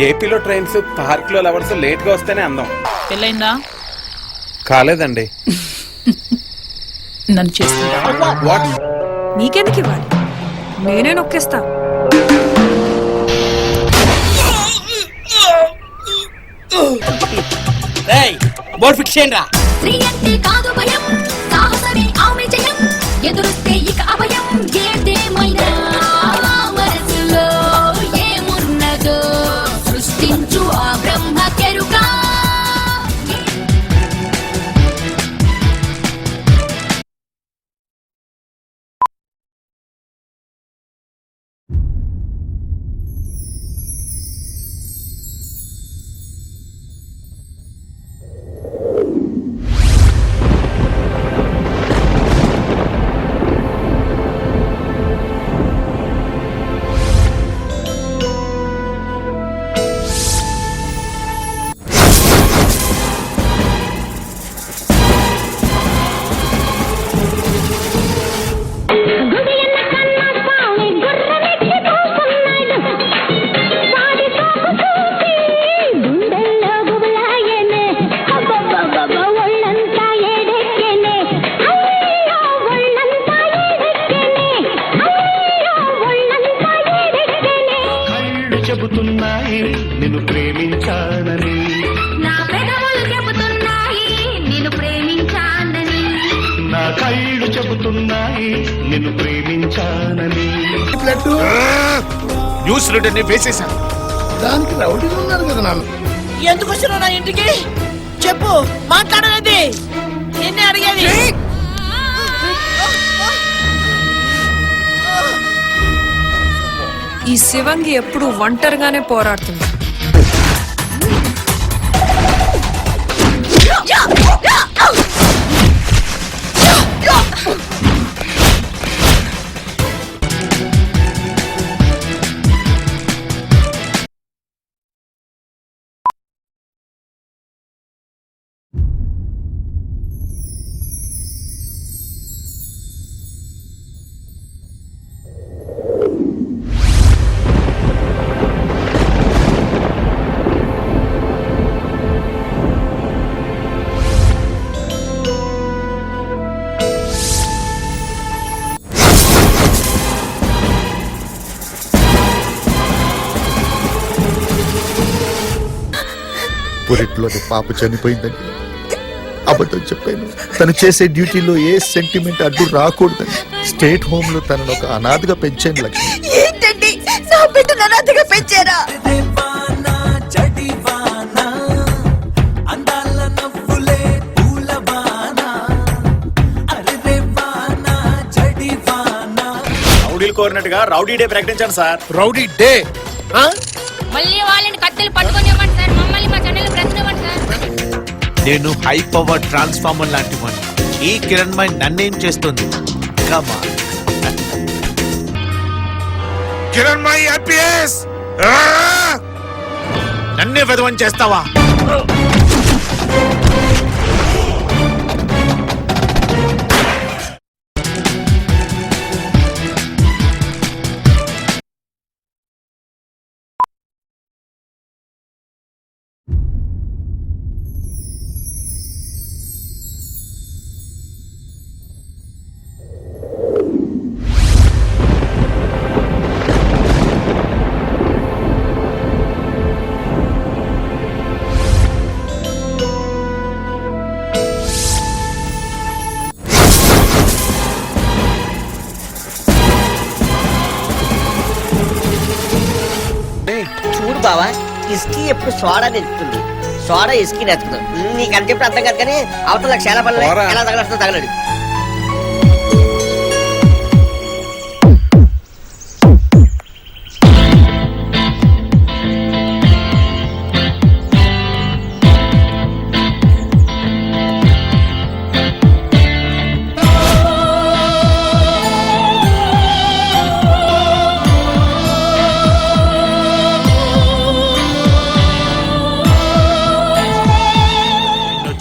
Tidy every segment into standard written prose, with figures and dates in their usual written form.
ఏపీలో trains park లో lovers late గా వస్తేనే అందం. పెళ్ళైందా? కాలేదండి. నన్ను చేసుకుంటా. నీకెందుకు ఇవ్వాలి? నేనే నొక్కేస్తా. బోర్డు ఫిక్స్ చేయండి రా. స్త్రీ అంటే కాదు భయం, సాహసమే ఆమె జయం. ఎదురుస్తే ఇక అభయం, ఏదేమైనా మనసులో ఏమున్నదో సృష్టించు ఆ బ్రహ్మ కెరుక. చెబుతున్నాయి నిన్ను ప్రేమించానని, నా పెదవులు చెబుతున్నాయి నిన్ను ప్రేమించానని, నా కళ్ళు చెబుతున్నాయి నిన్ను ప్రేమించానని. న్యూస్ రీడర్ ని వేసేశాను. దానికి రౌడీలు ఉన్నారు కదా నాన్న. ఎందుకు వచ్చినావు నా ఇంటికి? చెప్పు, మాట్లాడలేదు. నిన్నే అడిగేది. ఈ శివంగి ఎప్పుడు ఒంటరిగానే పోరాడుతుంది. పురిట్లోని పాప చనిపోయిందని అబద్ధం చెప్పాను. తను చేసే డ్యూటీలో ఏ సెంటిమెంట్ అడ్డు రాకూడదని స్టేట్ హోమ్ లో తనను ఒక అనాథగా పెంచాను. లక్ష్మి, ఏంటండి నా బిడ్డను అనాథగా పెంచారా? రౌడీలు కోరినట్టుగా రౌడీ డే ప్రకటించాను సార్. రౌడీ డే మళ్ళీ వాళ్ళని కత్తెలు పట్టుకొని ఇవ్వండి సార్. మమ్మల్ని మా చెన్నెలు బ్రతినివ్వండి సార్. నేను హై పవర్ ట్రాన్స్ఫార్మర్ లాంటి వాడిని. ఈ కిరణ్ మై నన్నేం చేస్తుంది? కిరణ్ మై ఐపీఎస్ నన్నే వెదవం చేస్తావా? చూడు బావా, ఇస్కీ ఎప్పుడు సోడా నెచ్చుతుంది, సోడా ఇస్కీ నెచ్చదు. నీకు అని చెప్పి అర్థం కాదు కానీ అవతల చాలా పనులు ఎలా తగలొస్తుందో తగలడు.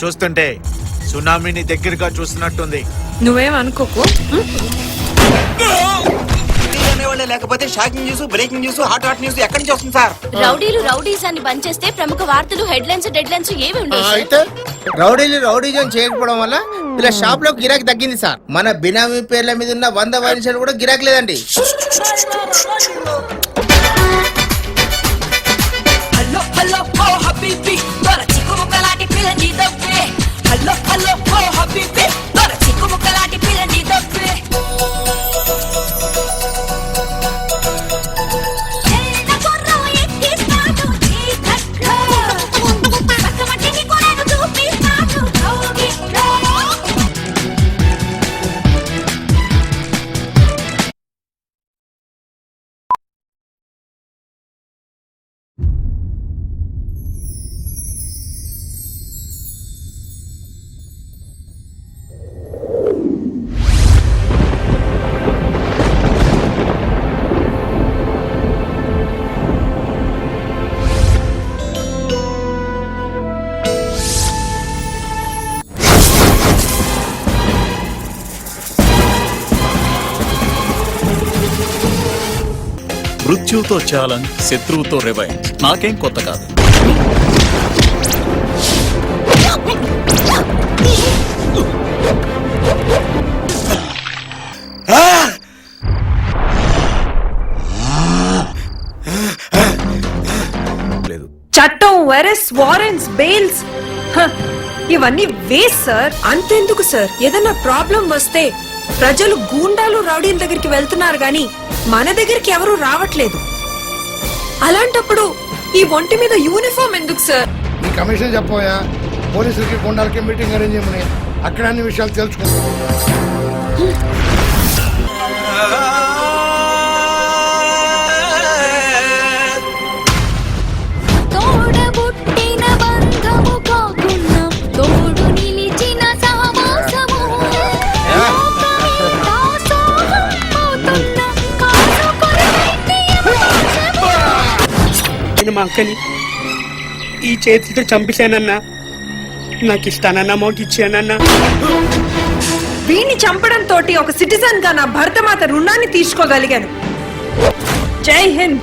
చూస్తుంటే సునామీని దగ్గరగా చూస్తున్నట్టుంది. నువ్వేం అనుకోకు. వాళ్ళే లేకపోతే shocking news, breaking news, hot news ఎక్కడి నుంచి వస్తుంది సార్? రౌడీలు రౌడీజాన్ని బంద్ చేస్తే ప్రముఖ వార్తలు, హెడ్లైన్స్, డెడ్లైన్స్ ఏవి ఉండవు సార్. అయితే రౌడీజం చేయకపోవడం వల్ల ఇలా షాప్ లో గిరాకీ తగ్గింది సార్. మన బినామీ పేర్ల మీద ఉన్న 100 వైన్ షాపులు కూడా గిరాకీ లేదండి. హలో హలో ఓ హబీబీ దొర చిక్కుముక్కలాంటి పిల్ల నీ దవ్వే. హలో హలో ఓ హబీబీ దొర చిక్కుముక్కలాంటి పిల్ల నీ దవ్వే. మృత్యువుతో ఛాలెంజ్, శత్రువుతో రివైంజ్ నాకేం కొత్త కాదు. చట్టం, అరెస్ట్ వారెంట్స్, బెయిల్స్ ఇవన్నీ వేస్ట్ సార్. అంతెందుకు సార్, ఏదైనా ప్రాబ్లం వస్తే ప్రజలు గూండాలు రౌడీల దగ్గరికి వెళ్తున్నారు గాని మన దగ్గరికి ఎవరు రావట్లేదు. అలాంటప్పుడు ఈ ఒంటి మీద యూనిఫామ్ ఎందుకు సార్? ఈ కమిషన్ చెప్పోయా, పోలీసులకి గుండాలకి మీటింగ్ అరేంజ్ చేయమని, అక్కడ అన్ని విషయాలు తెలుసుకుంటాం. మా అక్కని ఈ చేతితో చంపేశానన్నా, నాకు ఇస్తానన్నా, మాకు ఇచ్చానన్నా. వీణ్ణి చంపడం తోటి ఒక సిటిజన్ గా నా భరతమాత రుణాన్ని తీసుకోగలిగాను. జై హింద్.